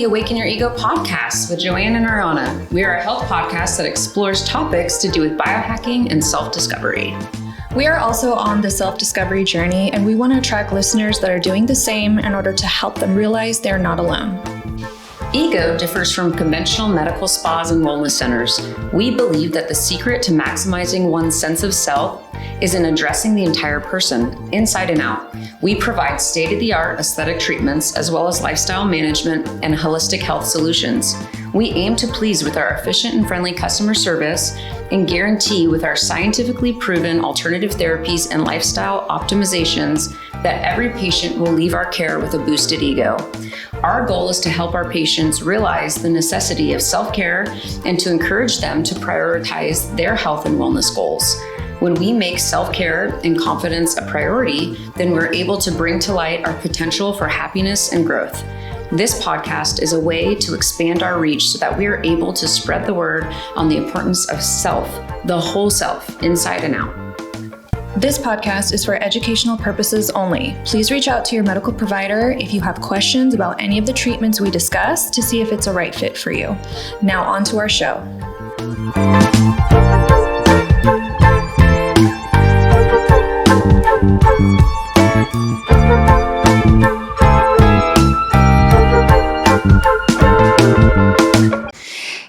the Awaken Your Ego podcast with Joanne and Ariana. We are a health podcast that explores topics to do with biohacking and self-discovery. We are also on the self-discovery journey, and we want to attract listeners that are doing the same in order to help them realize they're not alone. Ego differs from conventional medical spas and wellness centers. We believe that the secret to maximizing one's sense of self is in addressing the entire person, inside and out. We provide state-of-the-art aesthetic treatments as well as lifestyle management and holistic health solutions. We aim to please with our efficient and friendly customer service and guarantee with our scientifically proven alternative therapies and lifestyle optimizations that every patient will leave our care with a boosted ego. Our goal is to help our patients realize the necessity of self-care and to encourage them to prioritize their health and wellness goals. When we make self-care and confidence a priority, then we're able to bring to light our potential for happiness and growth. This podcast is a way to expand our reach so that we are able to spread the word on the importance of self, the whole self, inside and out. This podcast is for educational purposes only. Please reach out to your medical provider if you have questions about any of the treatments we discuss to see if it's a right fit for you. Now on to our show.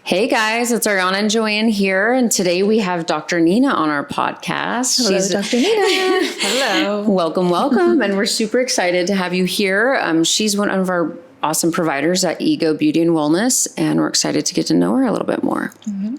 Hey guys, it's Ariana and Joanne here, and today we have Dr. Nina on our podcast. Hello, Dr. Nina. Hello. Welcome, and we're super excited to have you here. She's one of our awesome providers at Ego Beauty and Wellness, and we're excited to get to know her a little bit more. Mm-hmm.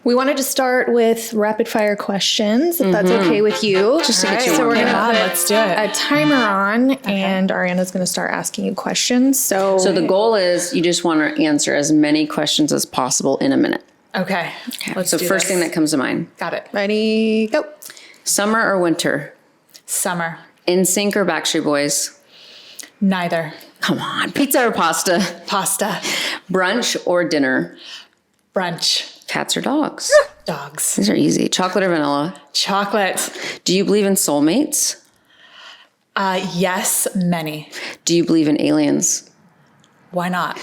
We wanted to start with rapid fire questions, if that's okay with you. Just to get you So we're warmed going to up. put Let's do it. a timer on, and Ariana's going to start asking you questions. So So the goal is you just want to answer as many questions as possible in a minute. Okay. Let's So do first this. thing that comes to mind, Got it. ready, go. summer or winter? Summer. NSYNC or Backstreet Boys? Neither. Come on. Pizza or pasta? Pasta. Brunch or dinner? Brunch. Cats or dogs? Dogs. These are easy. Chocolate or vanilla? Chocolate. Do you believe in soulmates? Yes, many. Do you believe in aliens? Why not?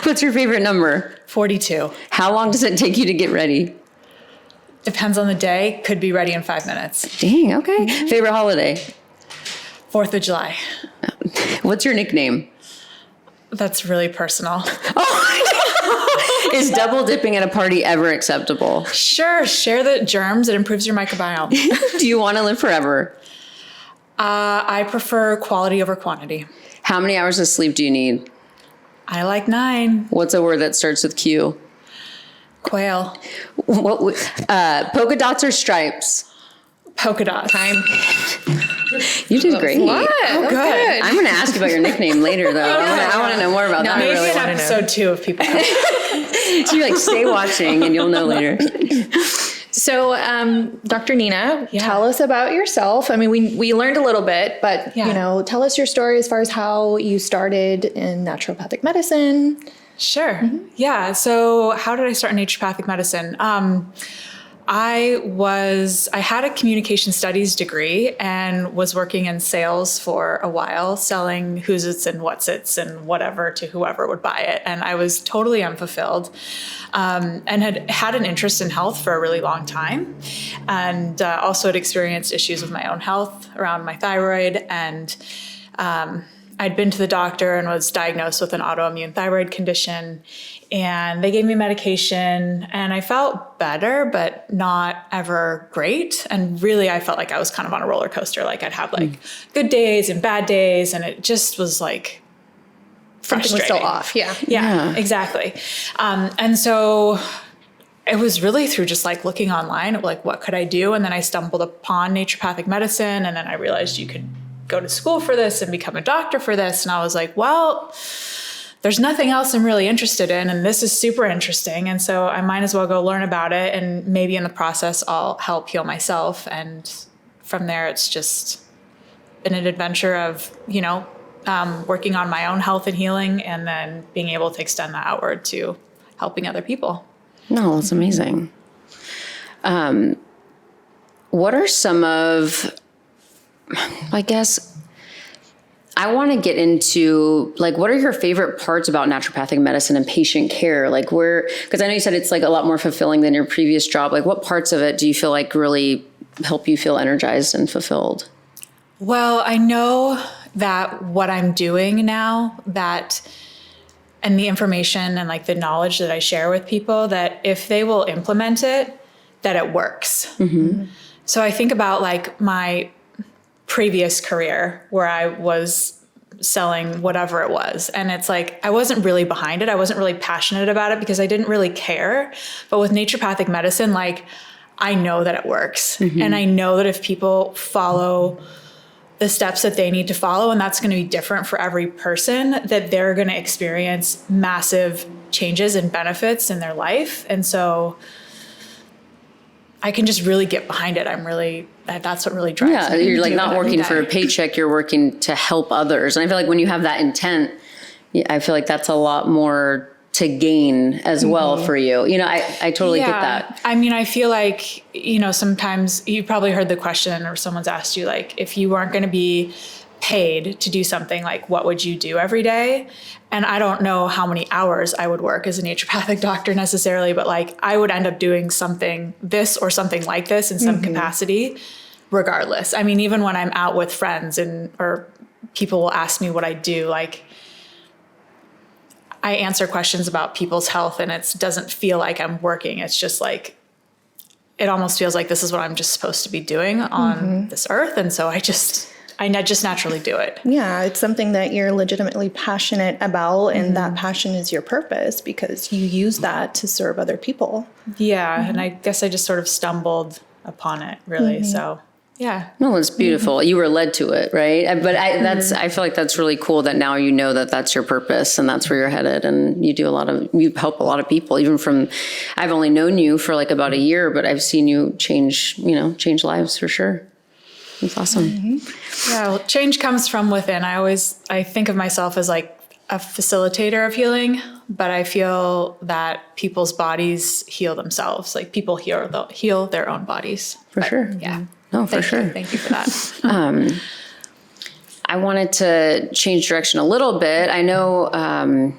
What's your favorite number? 42. How long does it take you to get ready? Depends on the day. Could be ready in 5 minutes. Dang, okay. Favorite holiday? 4th of July. What's your nickname? That's really personal. Is double dipping at a party ever acceptable? Sure. Share the germs. It improves your microbiome. Do you want to live forever? I prefer quality over quantity. How many hours of sleep do you need? I like 9. What's a word that starts with Q? Quail. Polka dots or stripes? Polka dots. You did great. Oh, good. I'm going to ask you about your nickname later, though. I want to know more about that. Maybe really in wanna know. episode 2 if people So you're like, stay watching and you'll know later. So, Dr. Nina, tell us about yourself. I mean, we learned a little bit, but, tell us your story as far as how you started in naturopathic medicine. Sure. Yeah. So how did I start in naturopathic medicine? I had a communication studies degree and was working in sales for a while, selling who's its and what's its and whatever to whoever would buy it. And I was totally unfulfilled, and had an interest in health for a really long time. And also had experienced issues with my own health around my thyroid. And I'd been to the doctor and was diagnosed with an autoimmune thyroid condition, and they gave me medication and I felt better, but not ever great. And really, I felt like I was kind of on a roller coaster. Like I'd have like good days and bad days, and it just was like Something was frustrating. still off. Yeah. Yeah, exactly. And so it was really through just like looking online at like, what could I do? And then I stumbled upon naturopathic medicine, and then I realized you could go to school for this and become a doctor for this. And I was like, well, there's nothing else I'm really interested in, and this is super interesting. And so I might as well go learn about it, and maybe in the process, I'll help heal myself. And from there, it's just been an adventure of, working on my own health and healing, and then being able to extend that outward to helping other people. No, that's amazing. What are some of, I guess, I want to get into like, what are your favorite parts about naturopathic medicine and patient care? Like because I know you said it's like a lot more fulfilling than your previous job. Like what parts of it do you feel like really help you feel energized and fulfilled? Well, I know that what I'm doing now, and the information and like the knowledge that I share with people, that if they will implement it, that it works. Mm-hmm. So I think about like my previous career where I was selling whatever it was. And it's like, I wasn't really behind it. I wasn't really passionate about it because I didn't really care. But with naturopathic medicine, like I know that it works. Mm-hmm. And I know that if people follow the steps that they need to follow, and that's going to be different for every person, that they're going to experience massive changes and benefits in their life. And so I can just really get behind it. That's what really drives me. You're like not working for a paycheck, you're working to help others. And I feel like when you have that intent, I feel like that's a lot more to gain as well for you. I totally get that. I mean, I feel like, sometimes you probably heard the question or someone's asked you, like, if you weren't going to be paid to do something, like what would you do every day? And I don't know how many hours I would work as a naturopathic doctor necessarily, but like I would end up doing this or something like this in some capacity regardless. I mean, even when I'm out with friends or people will ask me what I do, like I answer questions about people's health and it doesn't feel like I'm working. It's just like, it almost feels like this is what I'm just supposed to be doing on this earth. And so I just naturally do it. Yeah, it's something that you're legitimately passionate about, and that passion is your purpose because you use that to serve other people. Yeah, and I guess I just sort of stumbled upon it, really. So, yeah. No, it's beautiful. You were led to it, right? But I feel like that's really cool that now you know that that's your purpose and that's where you're headed, and you help a lot of people. Even I've only known you for like about a year, but I've seen you change lives for sure. That's awesome. Yeah, well, change comes from within. I think of myself as like a facilitator of healing, but I feel that people's bodies heal themselves. Like people heal their own bodies. For sure. Yeah. No, for sure. Thank you for that. I wanted to change direction a little bit. I know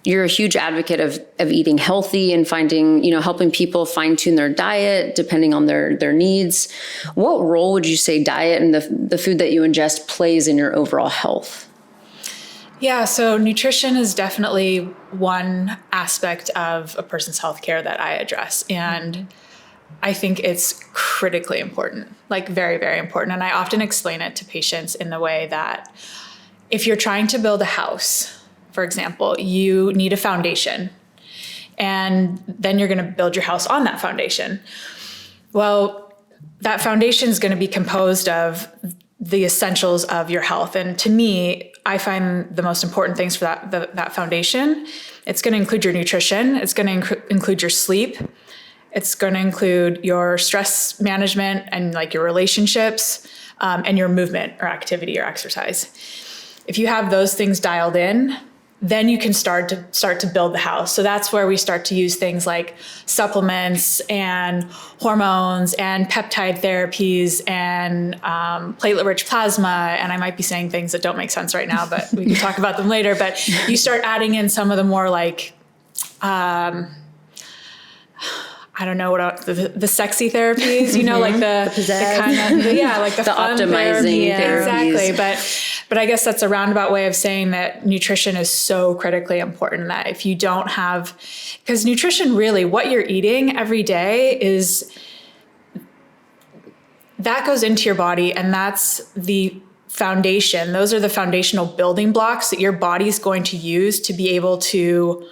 you're a huge advocate of eating healthy and helping people fine tune their diet depending on their needs. What role would you say diet and the food that you ingest plays in your overall health? Yeah, so nutrition is definitely one aspect of a person's healthcare that I address. And I think it's critically important, like very, very important. And I often explain it to patients in the way that if you're trying to build a house, for example, you need a foundation, and then you're going to build your house on that foundation. Well, that foundation is going to be composed of the essentials of your health. And to me, I find the most important things for that foundation. It's going to include your nutrition. It's going to include your sleep. It's going to include your stress management and like your relationships, and your movement or activity or exercise. If you have those things dialed in, then you can start to build the house. So that's where we start to use things like supplements and hormones and peptide therapies and platelet-rich plasma. And I might be saying things that don't make sense right now, but we can talk about them later. But you start adding in some of the more like, I don't know the sexy therapies, like the kind of, like the fun optimizing therapies. Exactly. But I guess that's a roundabout way of saying that nutrition is so critically important, that if you don't have, because nutrition really, what you're eating every day that goes into your body, and that's the foundation. Those are the foundational building blocks that your body's going to use to be able to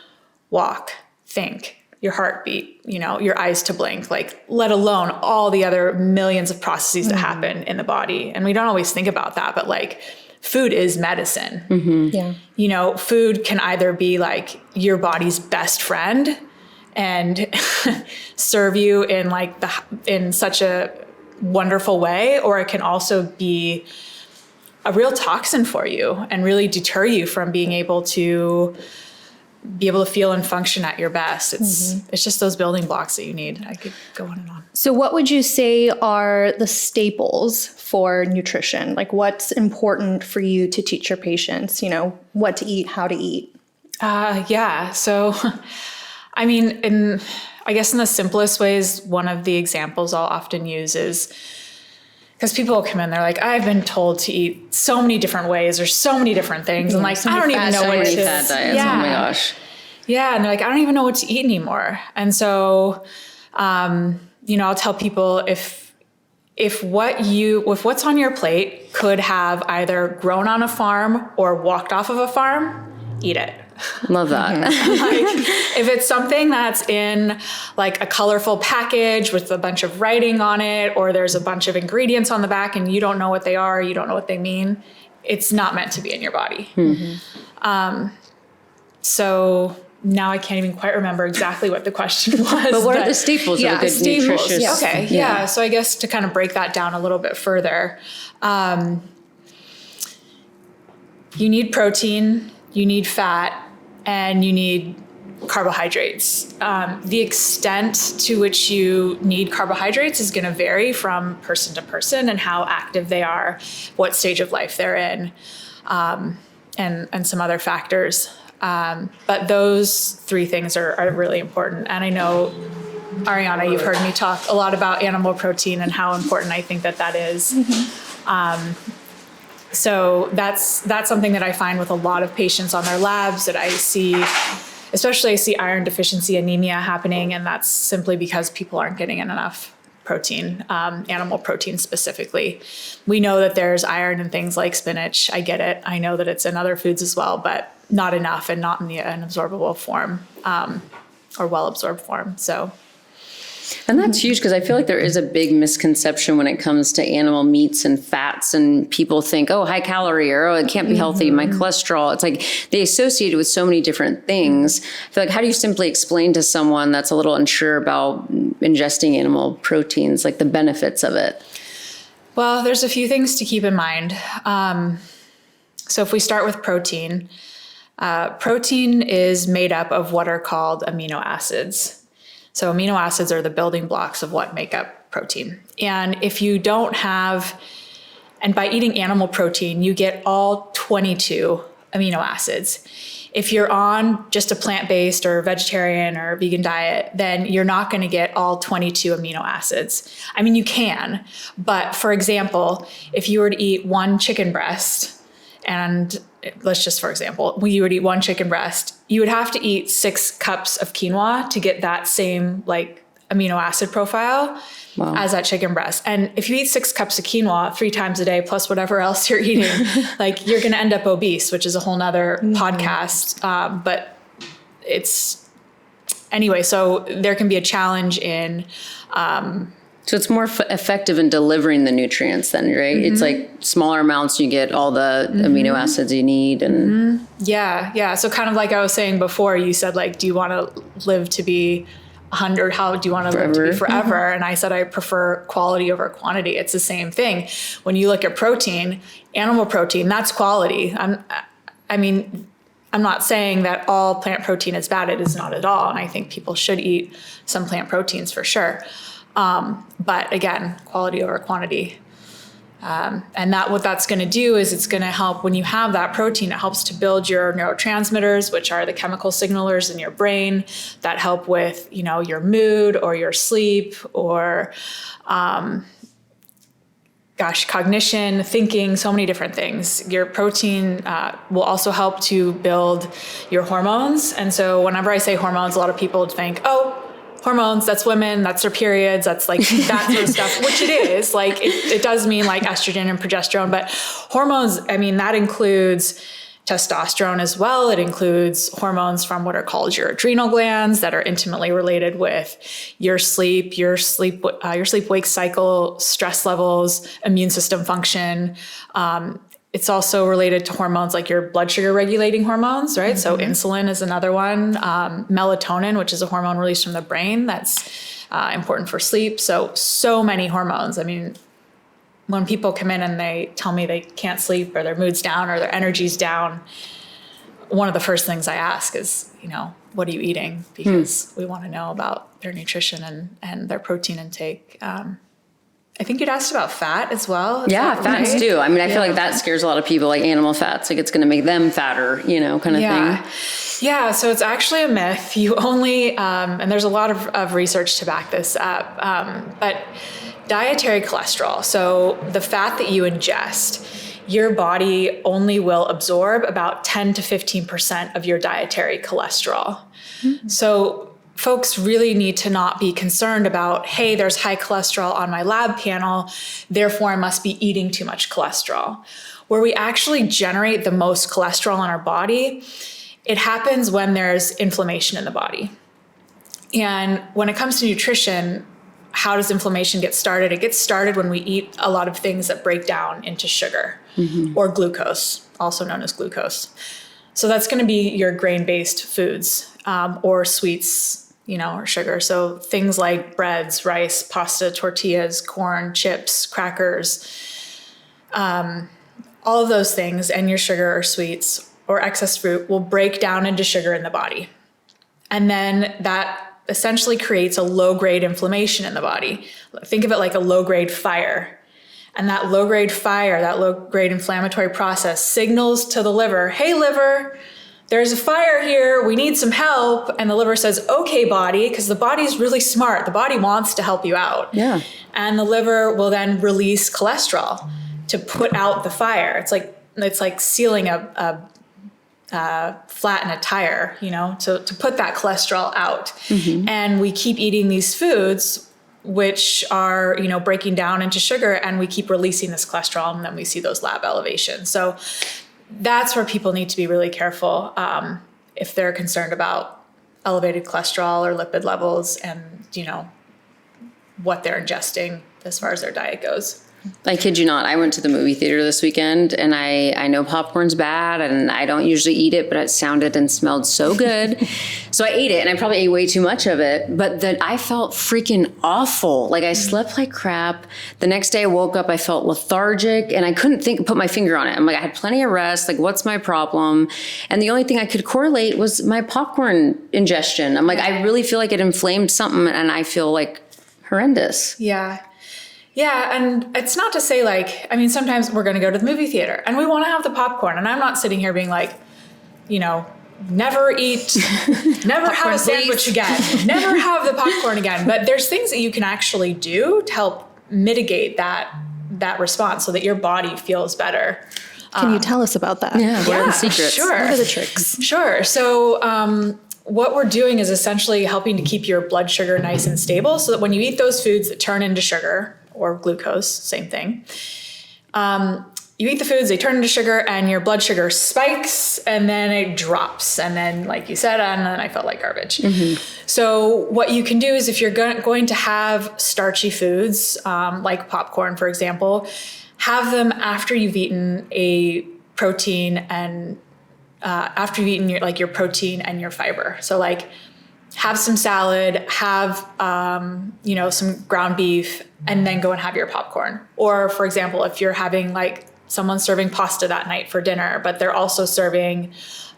walk, think, your heartbeat, your eyes to blink, like let alone all the other millions of processes that happen in the body. And we don't always think about that, but like food is medicine. Yeah. Food can either be like your body's best friend and serve you in such a wonderful way, or it can also be a real toxin for you and really deter you from being able to be able to feel and function at your best. It's just those building blocks that you need. I could go on and on. So what would you say are the staples for nutrition? Like what's important for you to teach your patients, what to eat, how to eat? Yeah. So, I mean, I guess in the simplest ways, one of the examples I'll often use is, because people will come in, they're like, I've been told to eat so many different ways or so many different things. I'm like, I don't even know what to fat diets. Yeah. Oh my gosh. Yeah. And they're like, I don't even know what to eat anymore. And so, I'll tell people if what's on your plate could have either grown on a farm or walked off of a farm, eat it. Love that. Like if it's something that's in like a colorful package with a bunch of writing on it, or there's a bunch of ingredients on the back and you don't know what they are, you don't know what they mean, it's not meant to be in your body. So now I can't even quite remember exactly what the question was. But what are the staples of a good nutritious? Yeah. Okay. Yeah. So I guess to kind of break that down a little bit further, you need protein, you need fat, and you need carbohydrates. The extent to which you need carbohydrates is going to vary from person to person and how active they are, what stage of life they're in, and some other factors. But those three things are really important. And I know, Ariana, you've heard me talk a lot about animal protein and how important I think that is. So that's something that I find with a lot of patients on their labs that I see, especially I see iron deficiency anemia happening, and that's simply because people aren't getting enough protein, animal protein specifically. We know that there's iron in things like spinach. I get it. I know that it's in other foods as well, but not enough and not in an absorbable form or well-absorbed form. So. And that's huge because I feel like there is a big misconception when it comes to animal meats and fats, and people think, oh, high calorie, or oh, it can't be healthy, my cholesterol. It's like they associate it with so many different things. I feel like, how do you simply explain to someone that's a little unsure about ingesting animal proteins, like the benefits of it? Well, there's a few things to keep in mind. So if we start with protein, protein is made up of what are called amino acids. So amino acids are the building blocks of what make up protein. And if you don't have, and by eating animal protein, you get all 22 amino acids. If you're on just a plant-based or vegetarian or vegan diet, then you're not going to get all 22 amino acids. I mean, you can, but for example, if you were to eat one chicken breast, and let's just, for example, when you would eat one chicken breast, you would have to eat 6 cups of quinoa to get that same like amino acid profile as that chicken breast. And if you eat 6 cups of quinoa 3 times a day, plus whatever else you're eating, like you're going to end up obese, which is a whole nother podcast. But it's anyway, so there can be a challenge in, so it's more effective in delivering the nutrients then, right? It's like smaller amounts, you get all the amino acids you need. And Yeah. So kind of like I was saying before, you said like, do you want to live to be 100? How do you want to live to be forever? And I said, I prefer quality over quantity. It's the same thing. When you look at protein, animal protein, that's quality. I'm not saying that all plant protein is bad. It is not at all. And I think people should eat some plant proteins for sure. But again, quality over quantity. And what that's going to do is it's going to help when you have that protein, it helps to build your neurotransmitters, which are the chemical signalers in your brain that help with, your mood or your sleep or, cognition, thinking, so many different things. Your protein will also help to build your hormones. And so whenever I say hormones, a lot of people think, oh, hormones, that's women, that's their periods, that's like that sort of stuff, which it is. Like it does mean like estrogen and progesterone, but hormones, that includes testosterone as well. It includes hormones from what are called your adrenal glands that are intimately related with your sleep wake cycle, stress levels, immune system function. It's also related to hormones like your blood sugar regulating hormones, right? So insulin is another one. Melatonin, which is a hormone released from the brain that's important for sleep. So many hormones. When people come in and they tell me they can't sleep or their mood's down or their energy's down, one of the first things I ask is, what are you eating? Because we want to know about their nutrition and their protein intake. I think you'd asked about fat as well. Yeah, fats right? too. I mean, I feel like that scares a lot of people, like animal fats, like it's going to make them fatter, kind of thing. Yeah, so it's actually a myth. You only, and there's a lot of research to back this up, but dietary cholesterol, so the fat that you ingest, your body only will absorb about 10 to 15% of your dietary cholesterol. Mm-hmm. So folks really need to not be concerned about, hey, there's high cholesterol on my lab panel, therefore I must be eating too much cholesterol. Where we actually generate the most cholesterol in our body, it happens when there's inflammation in the body. And when it comes to nutrition, how does inflammation get started? It gets started when we eat a lot of things that break down into sugar or glucose, also known as glucose. So that's going to be your grain-based foods or sweets, or sugar. So things like breads, rice, pasta, tortillas, corn, chips, crackers, all of those things, and your sugar or sweets or excess fruit will break down into sugar in the body. And then that essentially creates a low-grade inflammation in the body. Think of it like a low-grade fire. And that low-grade fire, that low-grade inflammatory process signals to the liver, hey, liver, there's a fire here, we need some help. And the liver says, okay, body, because the body's really smart. The body wants to help you out. Yeah. And the liver will then release cholesterol to put out the fire. It's like sealing a flatten a tire, to put that cholesterol out. Mm-hmm. And we keep eating these foods, which are, breaking down into sugar, and we keep releasing this cholesterol, and then we see those lab elevations. So that's where people need to be really careful if they're concerned about elevated cholesterol or lipid levels and, what they're ingesting as far as their diet goes. I kid you not. I went to the movie theater this weekend, and I know popcorn's bad, and I don't usually eat it, but it sounded and smelled so good. So I ate it, and I probably ate way too much of it, but I felt freaking awful. Like I slept like crap. The next day I woke up, I felt lethargic, and I couldn't put my finger on it. I'm like, I had plenty of rest. Like, what's my problem? And the only thing I could correlate was my popcorn ingestion. I'm like, I really feel like it inflamed something, and I feel like horrendous. Yeah. Yeah, and it's not to say sometimes we're going to go to the movie theater and we want to have the popcorn, and I'm not sitting here being like, never have a sandwich again, never have the popcorn again. But there's things that you can actually do to help mitigate that response so that your body feels better. Can you tell us about that? Yeah, what are the secrets? Sure. What are the tricks? Sure. So what we're doing is essentially helping to keep your blood sugar nice and stable so that when you eat those foods that turn into sugar, or glucose, same thing. You eat the foods, they turn into sugar, and your blood sugar spikes, and then it drops. And then, like you said, and then I felt like garbage. Mm-hmm. So what you can do is if you're going to have starchy foods, like popcorn, for example, have them after you've eaten a protein and after you've eaten your protein and your fiber. So have some salad, have, some ground beef, and then go and have your popcorn. Or for example, if you're having someone serving pasta that night for dinner, but they're also serving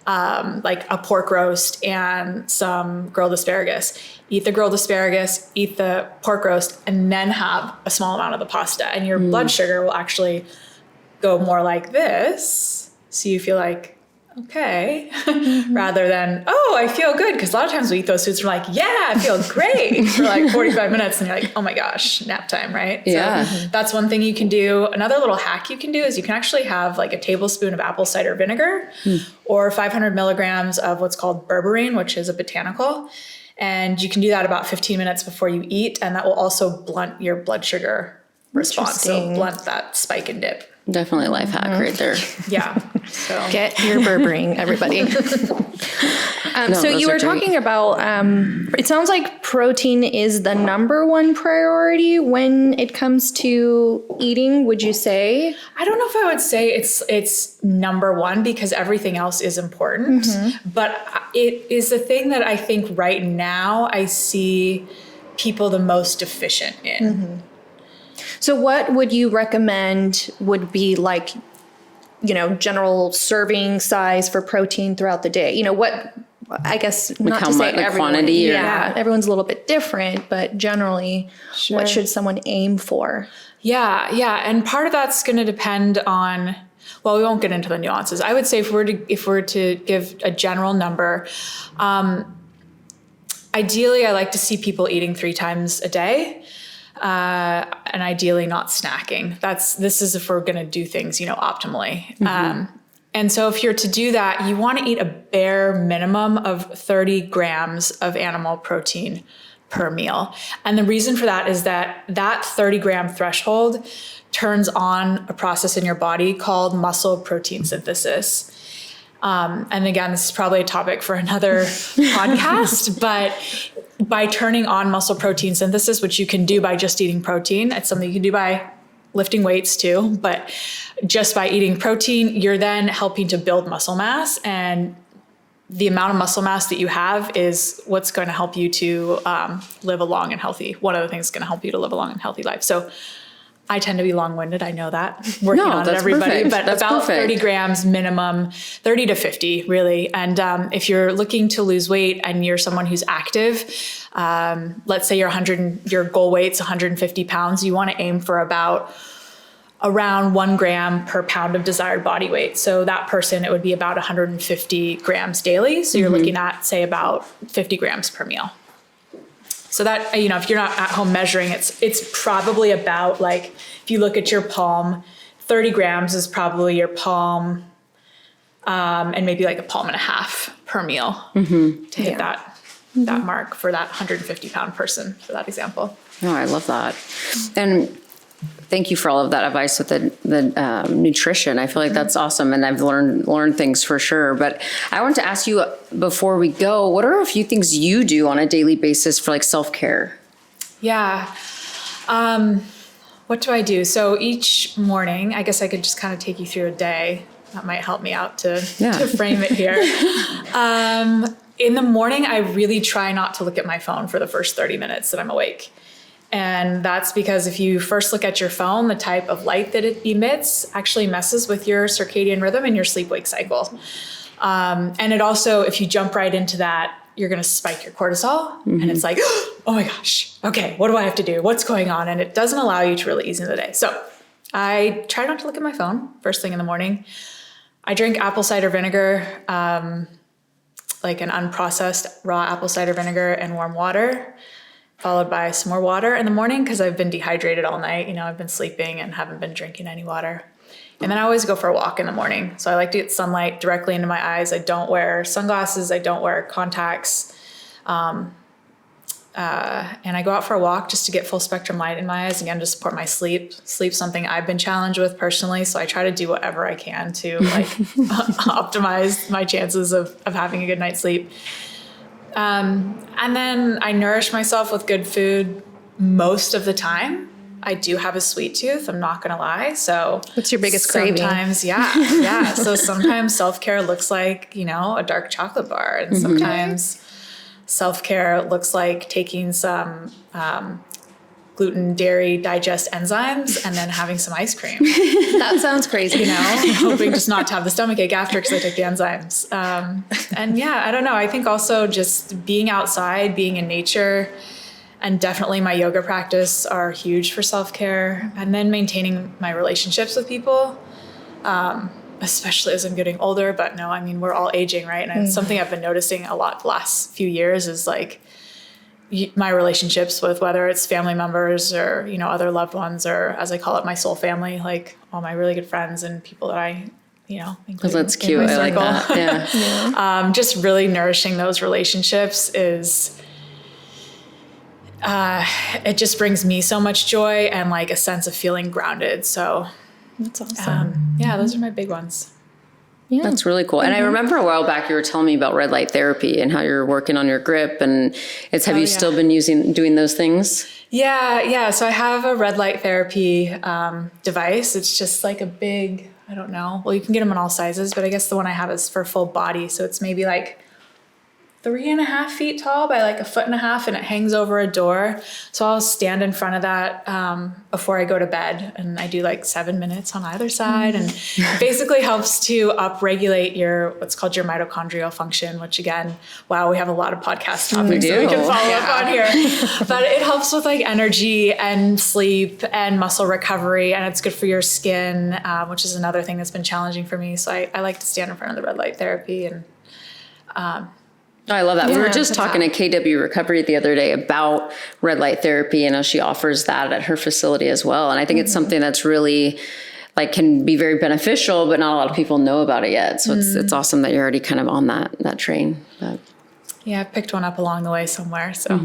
a pork roast and some grilled asparagus, eat the grilled asparagus, eat the pork roast, and then have a small amount of the pasta. And your blood sugar will actually go more like this. So you feel like, okay, rather than, I feel good. Because a lot of times we eat those foods, we're like, yeah, I feel great for 45 minutes. And you're like, oh my gosh, nap time, right? Yeah. So that's one thing you can do. Another little hack you can do is you can actually have a tablespoon of apple cider vinegar or 500 milligrams of what's called berberine, which is a botanical. And you can do that about 15 minutes before you eat. And that will also blunt your blood sugar response. So blunt that spike and dip. Definitely a life hack right there. Yeah. So get your berberine, everybody. So you were talking about, it sounds like protein is the number one priority when it comes to eating, would you say? I don't know if I would say it's number one because everything else is important, but it is the thing that I think right now I see people the most deficient in. So what would you recommend would be general serving size for protein throughout the day? I guess not to say everyone. Quantity? Yeah, everyone's a little bit different, but generally, what should someone aim for? Yeah. And part of that's going to depend on, well, we won't get into the nuances. I would say if we're to give a general number, ideally I like to see people eating 3 times a day, and ideally not snacking. This is if we're going to do things, optimally. And so if you're to do that, you want to eat a bare minimum of 30 grams of animal protein per meal. And the reason for that is that 30 gram threshold turns on a process in your body called muscle protein synthesis. And again, this is probably a topic for another podcast, but by turning on muscle protein synthesis, which you can do by just eating protein, it's something you can do by lifting weights too, but just by eating protein, you're then helping to build muscle mass, and the amount of muscle mass that you have is what's going to help you to live a long and healthy. One of the things that's going to help you to live a long and healthy life. So I tend to be long-winded. I know that, working on it, everybody, perfect. But That's about perfect. 30 grams minimum, 30 to 50 really. And if you're looking to lose weight and you're someone who's active, let's say your goal weight's 150 pounds, you want to aim for around 1 gram per pound of desired body weight. So that person, it would be about 150 grams daily. So you're looking at, say, about 50 grams per meal. So that, if you're not at home measuring, it's probably about, like, if you look at your palm, 30 grams is probably your palm, and maybe like a palm and a half per meal to hit that mark for that 150 pound person, for that example. Oh, I love that. And thank you for all of that advice with the nutrition. I feel like that's awesome. And I've learned things for sure. But I want to ask you before we go, what are a few things you do on a daily basis for like self-care? Yeah. What do I do? So each morning, I guess I could just kind of take you through a day. That might help me out to frame it here. In the morning, I really try not to look at my phone for the first 30 minutes that I'm awake. And that's because if you first look at your phone, the type of light that it emits actually messes with your circadian rhythm and your sleep-wake cycle. And it also, if you jump right into that, you're going to spike your cortisol. And it's like, oh my gosh, okay, what do I have to do? What's going on? And it doesn't allow you to really ease into the day. So I try not to look at my phone first thing in the morning. I drink apple cider vinegar, like an unprocessed raw apple cider vinegar and warm water, followed by some more water in the morning because I've been dehydrated all night. I've been sleeping and haven't been drinking any water. And then I always go for a walk in the morning. So I like to get sunlight directly into my eyes. I don't wear sunglasses. I don't wear contacts. And I go out for a walk just to get full spectrum light in my eyes, again, to support my sleep. Sleep's something I've been challenged with personally. So I try to do whatever I can to optimize my chances of having a good night's sleep. And then I nourish myself with good food most of the time. I do have a sweet tooth, I'm not gonna lie. So what's your biggest craving? Sometimes, yeah. So sometimes self-care looks like, a dark chocolate bar. And sometimes self-care looks like taking some gluten, dairy, digest enzymes and then having some ice cream. That sounds crazy. Hoping just not to have the stomachache after because I took the enzymes. And yeah, I don't know. I think also just being outside, being in nature, and definitely my yoga practice are huge for self-care. And then maintaining my relationships with people, especially as I'm getting older. But no, we're all aging, right? And it's something I've been noticing a lot the last few years is like my relationships with whether it's family members or, other loved ones, or as I call it, my soul family, like all my really good friends and people that I, Because that's cute. I like that. Yeah. Just really nourishing those relationships is, it just brings me so much joy and like a sense of feeling grounded. So that's awesome. Those are my big ones. Yeah. That's really cool. And I remember a while back you were telling me about red light therapy and how you're working on your grip, and have you still been doing those things? Yeah. So I have a red light therapy device. It's just like a big, I don't know. Well, you can get them in all sizes, but I guess the one I have is for full body. So it's maybe like 3.5 feet tall by like 1.5 feet, and it hangs over a door. So I'll stand in front of that before I go to bed, and I do like 7 minutes on either side, and it basically helps to upregulate what's called your mitochondrial function, which again, wow, we have a lot of podcast topics that we can follow up on here. But it helps with like energy and sleep and muscle recovery, and it's good for your skin, which is another thing that's been challenging for me. So I like to stand in front of the red light therapy and I love that. We were just talking to KW Recovery the other day about red light therapy, and she offers that at her facility as well. And I think it's something that's really like can be very beneficial, but not a lot of people know about it yet. So it's awesome that you're already kind of on that train. But. Yeah, I picked one up along the way somewhere. So.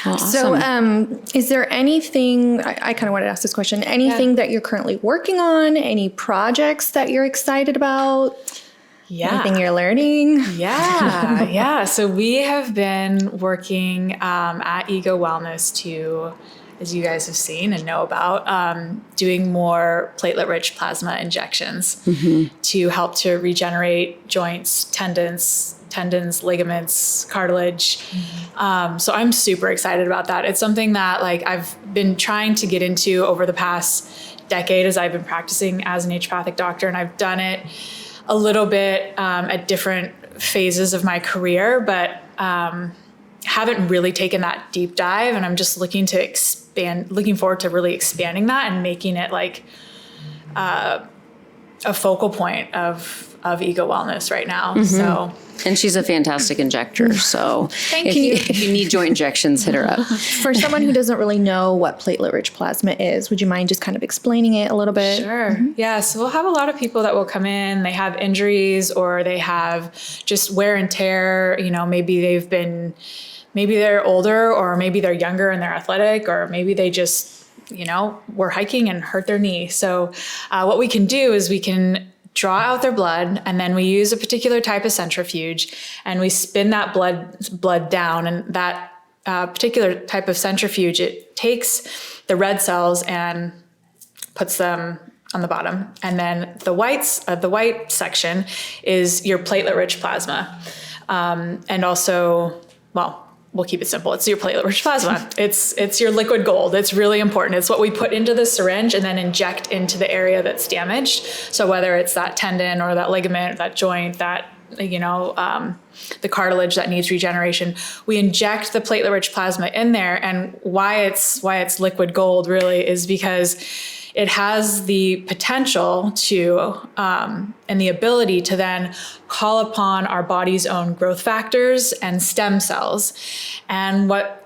Well, awesome. So is there anything, I kind of wanted to ask this question, anything that you're currently working on, any projects that you're excited about? Yeah. Anything you're learning? Yeah. So we have been working at Ego Wellness to, as you guys have seen and know about, doing more platelet-rich plasma injections to help to regenerate joints, tendons, ligaments, cartilage. So I'm super excited about that. It's something that like I've been trying to get into over the past decade as I've been practicing as a naturopathic doctor, and I've done it a little bit at different phases of my career, but haven't really taken that deep dive. And I'm just looking forward to really expanding that and making it like a focal point of Ego Wellness right now. So. And she's a fantastic injector. So if you need joint injections, hit her up. For someone who doesn't really know what platelet-rich plasma is, would you mind just kind of explaining it a little bit? Sure. Yeah. So we'll have a lot of people that will come in, they have injuries or they have just wear and tear. You know, maybe they're older, or maybe they're younger and they're athletic, or maybe they just, were hiking and hurt their knee. So what we can do is we can draw out their blood, and then we use a particular type of centrifuge, and we spin that blood down. And that particular type of centrifuge, it takes the red cells and puts them on the bottom. And then the white section is your platelet-rich plasma. And also, we'll keep it simple. It's your platelet-rich plasma. It's your liquid gold. It's really important. It's what we put into the syringe and then inject into the area that's damaged. So whether it's that tendon or that ligament, that joint, that the cartilage that needs regeneration, we inject the platelet-rich plasma in there. And why it's liquid gold really is because it has the potential to and the ability to then call upon our body's own growth factors and stem cells. And what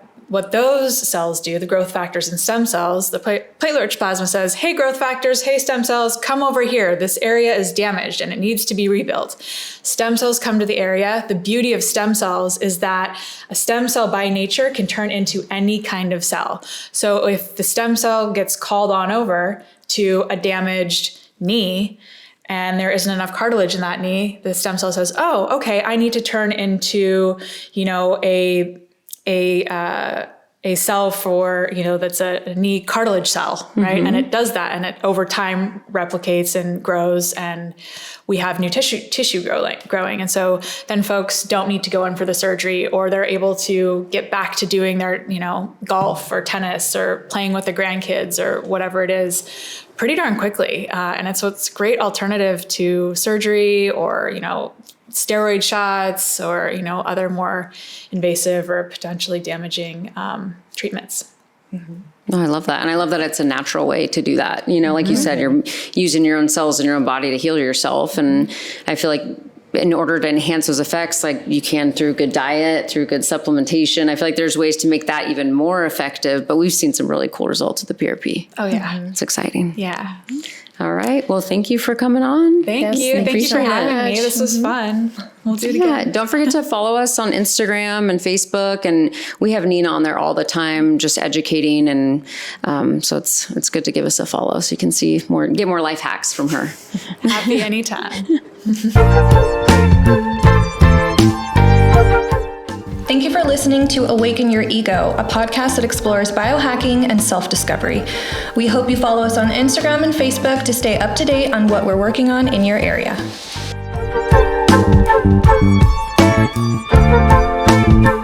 those cells do, the growth factors and stem cells, the platelet-rich plasma says, hey, growth factors, hey, stem cells, come over here. This area is damaged and it needs to be rebuilt. Stem cells come to the area. The beauty of stem cells is that a stem cell by nature can turn into any kind of cell. So if the stem cell gets called on over to a damaged knee and there isn't enough cartilage in that knee, the stem cell says, oh, okay, I need to turn into, a cell for, that's a knee cartilage cell, right? And it does that, and it over time replicates and grows, and we have new tissue growing. And so then folks don't need to go in for the surgery, or they're able to get back to doing their, golf or tennis or playing with the grandkids or whatever it is pretty darn quickly. And it's a great alternative to surgery or, steroid shots or, other more invasive or potentially damaging treatments. No, I love that. And I love that it's a natural way to do that. Like you said, you're using your own cells in your own body to heal yourself. And I feel like in order to enhance those effects, like you can through good diet, through good supplementation, I feel like there's ways to make that even more effective. But we've seen some really cool results with the PRP. Oh, yeah. It's exciting. Yeah. All right. Well, thank you for coming on. Thank you. Thank you for having me. This was fun. We'll do it again. Don't forget to follow us on Instagram and Facebook. And we have Nina on there all the time, just educating. And so it's good to give us a follow so you can see get more life hacks from her. Happy anytime. Thank you for listening to Awaken Your Ego, a podcast that explores biohacking and self-discovery. We hope you follow us on Instagram and Facebook to stay up to date on what we're working on in your area. Bye.